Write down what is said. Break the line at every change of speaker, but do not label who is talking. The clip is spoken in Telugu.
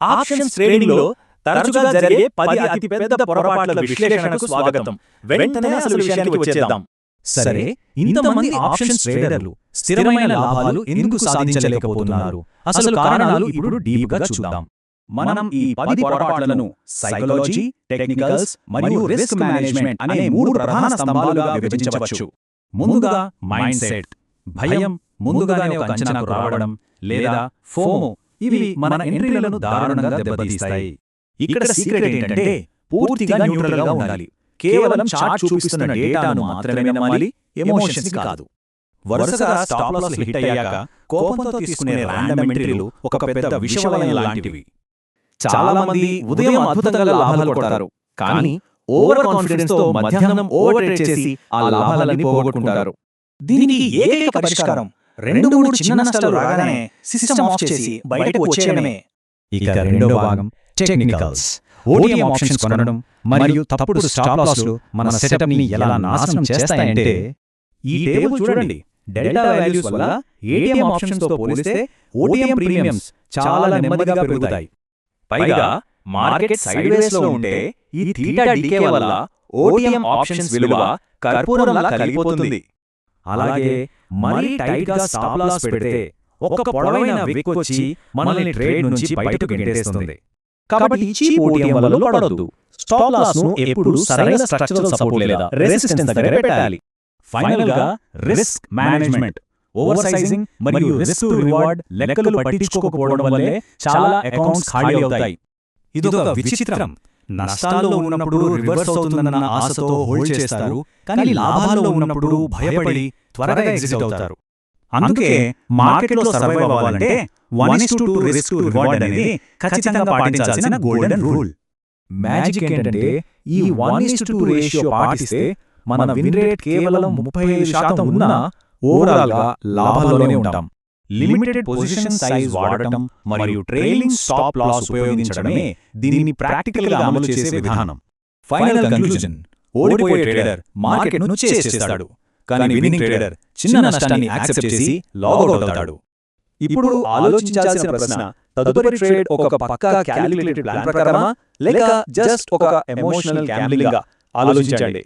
ఆప్షన్స్ ట్రేడింగ్లో తరచుగా జరిగే 10 అతిపెద్ద పొరపాట్ల విశ్లేషణకు స్వాగతం. వెంటనే అసలు విషయానికి వచ్చేద్దాం.
సరే, ఇంతమంది ఆప్షన్స్ ట్రేడర్లు స్థిరమైన లాభాలు ఎందుకు సాధించలేకపోతున్నారు? అసలు కారణాలు ఇప్పుడు డీప్గా చూద్దాం.
మనం ఈ 10 పొరపాట్లను సైకాలజీ, టెక్నికల్స్ మరియు రిస్క్ మేనేజ్మెంట్ అనే 3 ప్రధాన స్తంభాలుగా విభజించవచ్చు.
ముందుగా మైండ్ సెట్, భయం, ముందుగానే ఒక అంచనాకు రావడం, లేదా ఫోమో, ఇవి మన ఎంట్రీలను దారుణంగా దెబ్బతీస్తాయి.
ఇక్కడ సీక్రెట్ ఏంటంటే పూర్తిగా న్యూట్రల్గా ఉండాలి. కేవలం చార్ట్ చూపిస్తున్న డేటాను మాత్రమే నమ్మాలి, ఎమోషన్స్ కాదు.
వరుసగా స్టాప్ లాస్ హిట్ అయ్యాక కోపంతో తీసుకునే ర్యాండమ్ ఎంట్రీలు ఒక పెద్ద విషవలయం లాంటివి.
చాలా మంది ఉదయం అద్భుతంగా లాభాలు కొడతారు, కానీ ఓవర్ కాన్ఫిడెన్స్ తో మధ్యాహ్నం ఓవర్ ట్రేడ్ చేసి ఆ లాభాలని పోగొట్టుకుంటారు. దీనికి ఏకైక పరిష్కారం 2-3 చిన్న నష్టాలు రాగానే సిస్టమ్ ఆఫ్ చేసి బయటకు వచ్చేయడమే.
ఇక రెండో భాగం టెక్నికల్స్. ఓటీఎం ఆప్షన్స్ కొనడం మరియు తప్పుడు స్టాప్ లాస్లు మన సెటప్ని ఎలా నాశనం చేస్తాయంటే,
ఈ టేబుల్ చూడండి. డెల్టా వాల్యూస్ వల్ల ఏటీఎం ఆప్షన్స్ తో పోలిస్తే ఓటీఎం ప్రీమియమ్స్ చాలా నెమ్మదిగా పెరుగుతాయి. పైగా మార్కెట్ సైడ్ వేస్ లో ఉంటే ఈ థీటా డీకే వల్ల ఓటీఎం ఆప్షన్స్ విలువ కర్పూరంలా కలిగిపోతుంది.
అలాగే మరీ టైట్ గా స్టాప్ లాస్ పెడితే ఒక పొడవైన విక్ వచ్చి మనల్ని ట్రేడ్ నుంచి బయటకు గెంటేస్తుంది.
కాబట్టి చీప్ ఓటీఎం వలలో పడొద్దు. స్టాప్ లాస్ ను ఎప్పుడూ సరైన స్ట్రక్చరల్ సపోర్ట్ లేదా రెసిస్టెన్స్ దగ్గర పెట్టాలి.
ఫైనల్ గా రిస్క్ మేనేజ్మెంట్. ఓవర్ సైజింగ్ మరియు రిస్క్ టు రివార్డ్ లెక్కలు పట్టించుకోకపోవడం వల్లే చాలా అకౌంట్స్ ఖాళీ అవుతాయి. ఇదొక విచిత్రం. నష్టాల్లో ఉన్నప్పుడు రివర్స్ అవుతుందన్న ఆశతో హోల్డ్ చేస్తారు, కానీ లాభాల్లో ఉన్నప్పుడు భయపడి త్వరగా ఎగ్జిట్ అవుతారు.
అందుకే మార్కెట్లో సర్వైవ్ అవ్వాలంటే 1:2 రిస్క్ టు రివార్డ్ అనేది ఖచ్చితంగా పాటించాల్సిన గోల్డెన్ రూల్.
మ్యాజిక్ ఏంటంటే ఈ 1:2 రేషియో పాటిస్తే మన విన్ రేట్ కేవలం 35% ఉన్నా ఓవరాల్ గా లాభాల్లోనే ఉంటాం.
లిమిటెడ్ పొజిషన్ సైజ్ వాడటం మరియు ట్రైలింగ్ స్టాప్ లాస్ ఉపయోగించడమే దీనిని ప్రాక్టికల్ గా అమలు చేసే విధానం.
ఫైనల్ కంక్లూజన్: ఓడిపోయే ట్రేడర్ మార్కెట్ను చేస్ చేస్తాడు, కానీ విన్నింగ్ ట్రేడర్ చిన్న నష్టాన్ని యాక్సెప్ట్ చేసి లాగౌట్ అవుతాడు.
ఇప్పుడు ఆలోచించాల్సిన ప్రశ్న, తదుపరి ట్రేడ్ ఒక పక్కా క్యాలిక్యులేటెడ్ ప్లాన్ ప్రకారమా లేక జస్ట్ ఒక ఎమోషనల్ గ్యాంబ్లింగ్గా? ఆలోచించండి.